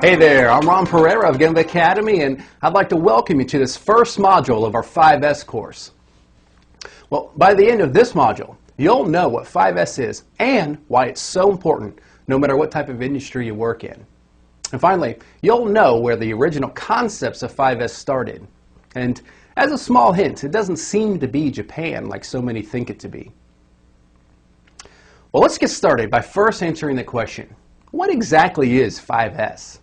Hey there, I'm Ron Pereira of Gimba Academy, and I'd like to welcome you to this first module of our 5S course. Well, by the end of this module, you'll know what 5S is and why it's so important no matter what type of industry you work in. And finally, you'll know where the original concepts of 5S started. And as a small hint, it doesn't seem to be Japan like so many think it to be. Well, let's get started by first answering the question, what exactly is 5S?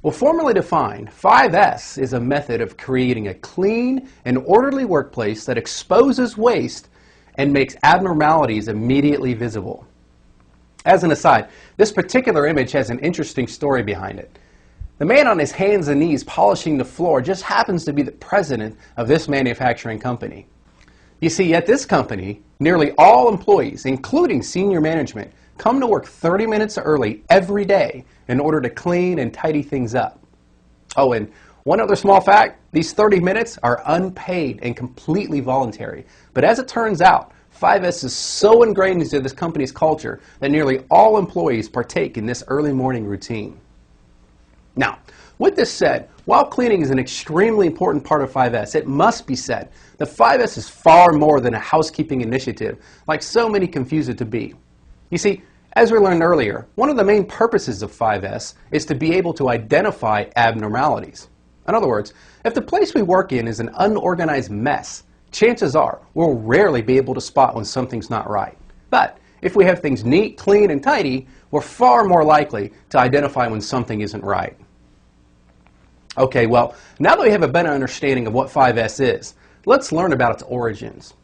Well, formally defined, 5S is a method of creating a clean and orderly workplace that exposes waste and makes abnormalities immediately visible. As an aside, this particular image has an interesting story behind it. The man on his hands and knees polishing the floor just happens to be the president of this manufacturing company. You see, at this company, nearly all employees, including senior management, come to work 30 minutes early every day in order to clean and tidy things up. Oh, and one other small fact, these 30 minutes are unpaid and completely voluntary. But as it turns out, 5S is so ingrained into this company's culture that nearly all employees partake in this early morning routine. Now, with this said, while cleaning is an extremely important part of 5S, it must be said that 5S is far more than a housekeeping initiative, like so many confuse it to be. You see, as we learned earlier, one of the main purposes of 5S is to be able to identify abnormalities. In other words, if the place we work in is an unorganized mess, chances are we'll rarely be able to spot when something's not right. But if we have things neat, clean, and tidy, we're far more likely to identify when something isn't right. Okay, well, now that we have a better understanding of what 5S is, let's learn about its origins.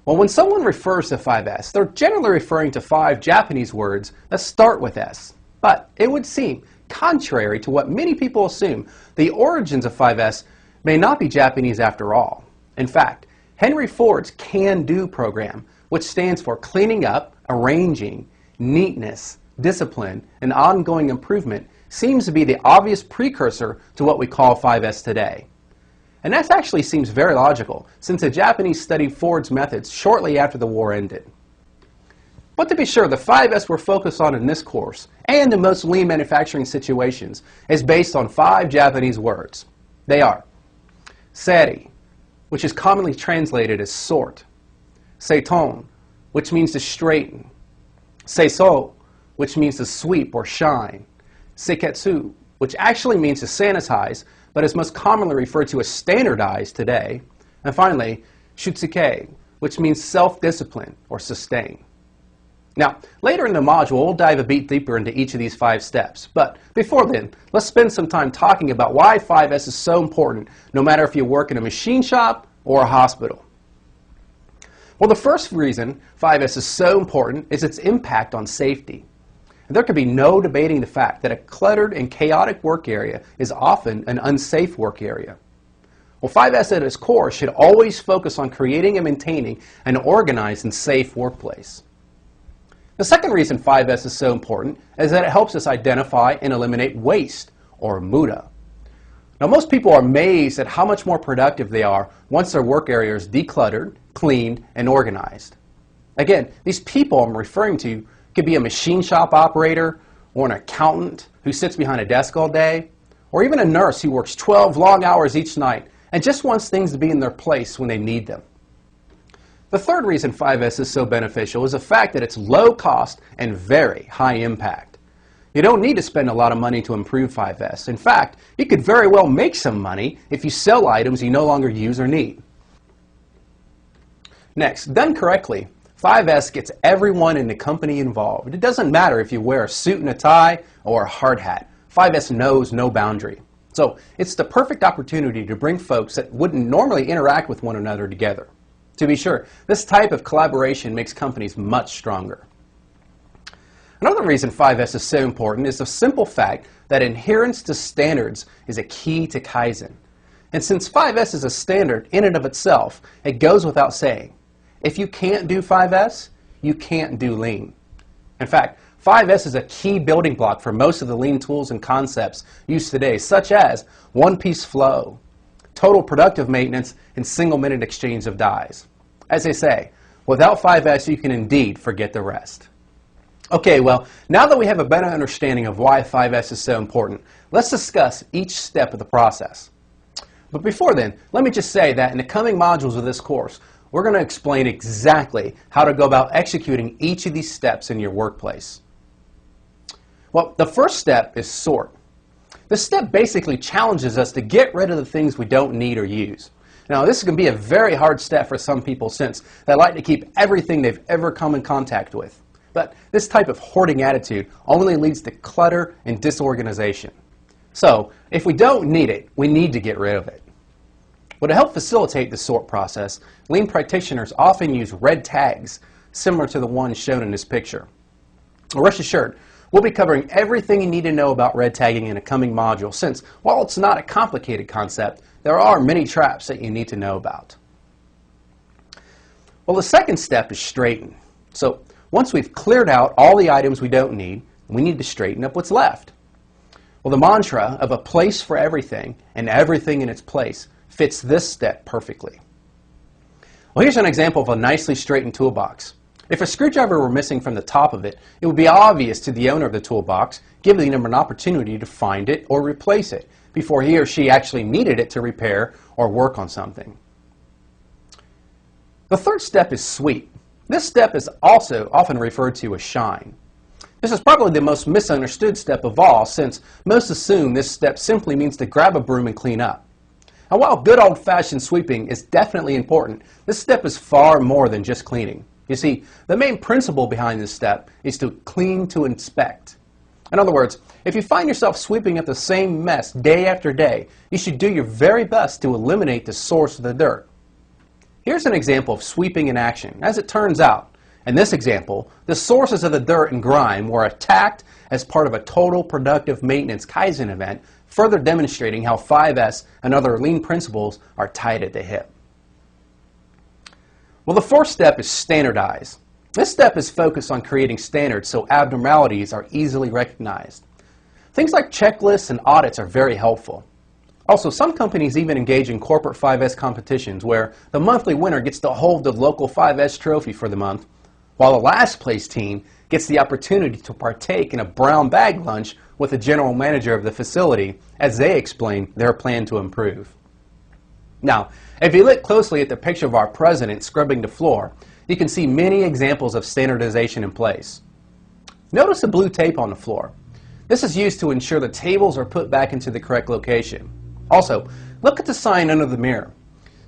Well, when someone refers to 5S, they're generally referring to 5 Japanese words that start with S. But it would seem, contrary to what many people assume, the origins of 5S may not be Japanese after all. In fact, Henry Ford's Can-Do program, which stands for cleaning up, arranging, neatness, discipline, and ongoing improvement, seems to be the obvious precursor to what we call 5S today. And that actually seems very logical, since the Japanese studied Ford's methods shortly after the war ended. But to be sure, the 5S we're focused on in this course, and in most lean manufacturing situations, is based on 5 Japanese words. They are seri, which is commonly translated as sort, seiton, which means to straighten, seiso, which means to sweep or shine, seiketsu, which actually means to sanitize, but is most commonly referred to as standardized today. And finally, shutsuke, which means self-discipline or sustain. Now, later in the module, we'll dive a bit deeper into each of these 5 steps. But before then, let's spend some time talking about why 5S is so important, no matter if you work in a machine shop or a hospital. Well, the first reason 5S is so important is its impact on safety. There could be no debating the fact that a cluttered and chaotic work area is often an unsafe work area. Well, 5S at its core should always focus on creating and maintaining an organized and safe workplace. The second reason 5S is so important is that it helps us identify and eliminate waste, or muda. Now, most people are amazed at how much more productive they are once their work area is decluttered, cleaned, and organized. Again, these people I'm referring to could be a machine shop operator, or an accountant who sits behind a desk all day, or even a nurse who works 12 long hours each night and just wants things to be in their place when they need them. The third reason 5S is so beneficial is the fact that it's low cost and very high impact. You don't need to spend a lot of money to improve 5S. In fact, you could very well make some money if you sell items you no longer use or need. Next, done correctly, 5S gets everyone in the company involved. It doesn't matter if you wear a suit and a tie or a hard hat. 5S knows no boundary. So it's the perfect opportunity to bring folks that wouldn't normally interact with one another together. To be sure, this type of collaboration makes companies much stronger. Another reason 5S is so important is the simple fact that adherence to standards is a key to Kaizen. And since 5S is a standard in and of itself, it goes without saying. If you can't do 5S, you can't do lean. In fact, 5S is a key building block for most of the lean tools and concepts used today, such as one-piece flow, total productive maintenance, and single-minute exchange of dies. As they say, without 5S, you can indeed forget the rest. Okay, well, now that we have a better understanding of why 5S is so important, let's discuss each step of the process. But before then, let me just say that in the coming modules of this course, we're going to explain exactly how to go about executing each of these steps in your workplace. Well, the first step is sort. This step basically challenges us to get rid of the things we don't need or use. Now, this can be a very hard step for some people since they like to keep everything they've ever come in contact with. But this type of hoarding attitude only leads to clutter and disorganization. So, if we don't need it, we need to get rid of it. Well, to help facilitate the sort process, Lean practitioners often use red tags, similar to the ones shown in this picture. Well, rest assured, we'll be covering everything you need to know about red tagging in a coming module, since while it's not a complicated concept, there are many traps that you need to know about. Well, the second step is straighten. So, once we've cleared out all the items we don't need, we need to straighten up what's left. Well, the mantra of a place for everything and everything in its place fits this step perfectly. Well, here's an example of a nicely straightened toolbox. If a screwdriver were missing from the top of it, it would be obvious to the owner of the toolbox, giving them an opportunity to find it or replace it before he or she actually needed it to repair or work on something. The third step is sweep. This step is also often referred to as shine. This is probably the most misunderstood step of all, since most assume this step simply means to grab a broom and clean up. And while good old-fashioned sweeping is definitely important, this step is far more than just cleaning. You see, the main principle behind this step is to clean to inspect. In other words, if you find yourself sweeping up the same mess day after day, you should do your very best to eliminate the source of the dirt. Here's an example of sweeping in action. As it turns out, in this example, the sources of the dirt and grime were attacked as part of a total productive maintenance Kaizen event, further demonstrating how 5S and other lean principles are tied at the hip. Well, the fourth step is standardize. This step is focused on creating standards so abnormalities are easily recognized. Things like checklists and audits are very helpful. Also, some companies even engage in corporate 5S competitions where the monthly winner gets to hold the local 5S trophy for the month, while the last place team gets the opportunity to partake in a brown bag lunch with the general manager of the facility as they explain their plan to improve. Now, if you look closely at the picture of our president scrubbing the floor, you can see many examples of standardization in place. Notice the blue tape on the floor. This is used to ensure the tables are put back into the correct location. Also, look at the sign under the mirror.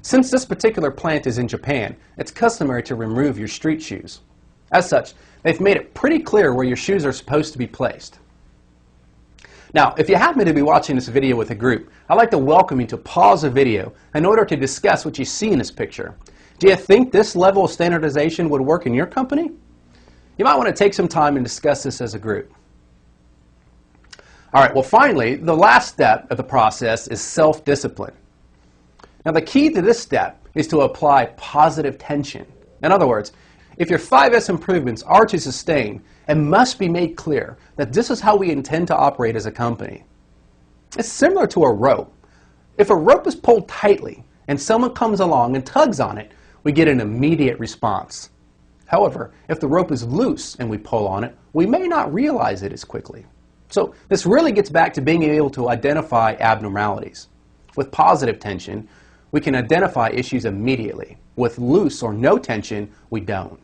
Since this particular plant is in Japan, it's customary to remove your street shoes. As such, they've made it pretty clear where your shoes are supposed to be placed. Now, if you happen to be watching this video with a group, I'd like to welcome you to pause the video in order to discuss what you see in this picture. Do you think this level of standardization would work in your company? You might want to take some time and discuss this as a group. All right, well, finally, the last step of the process is self-discipline. Now, the key to this step is to apply positive tension. In other words, if your 5S improvements are to sustain, it must be made clear that this is how we intend to operate as a company. It's similar to a rope. If a rope is pulled tightly and someone comes along and tugs on it, we get an immediate response. However, if the rope is loose and we pull on it, we may not realize it as quickly. So this really gets back to being able to identify abnormalities. With positive tension, we can identify issues immediately. With loose or no tension, we don't.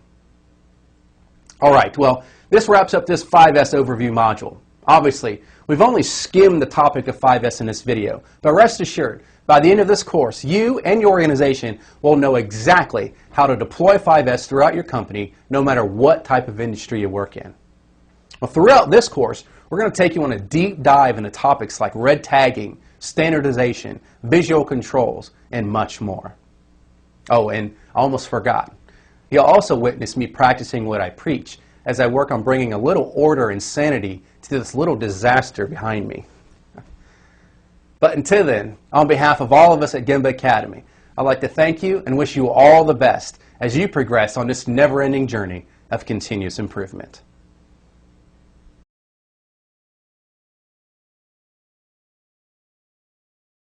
All right, well, this wraps up this 5S overview module. Obviously, we've only skimmed the topic of 5S in this video, but rest assured, by the end of this course, you and your organization will know exactly how to deploy 5S throughout your company, no matter what type of industry you work in. Well, throughout this course, we're going to take you on a deep dive into topics like red tagging, standardization, visual controls, and much more. Oh, and I almost forgot. You'll also witness me practicing what I preach as I work on bringing a little order and sanity to this little disaster behind me. But until then, on behalf of all of us at Gemba Academy, I'd like to thank you and wish you all the best as you progress on this never-ending journey of continuous improvement.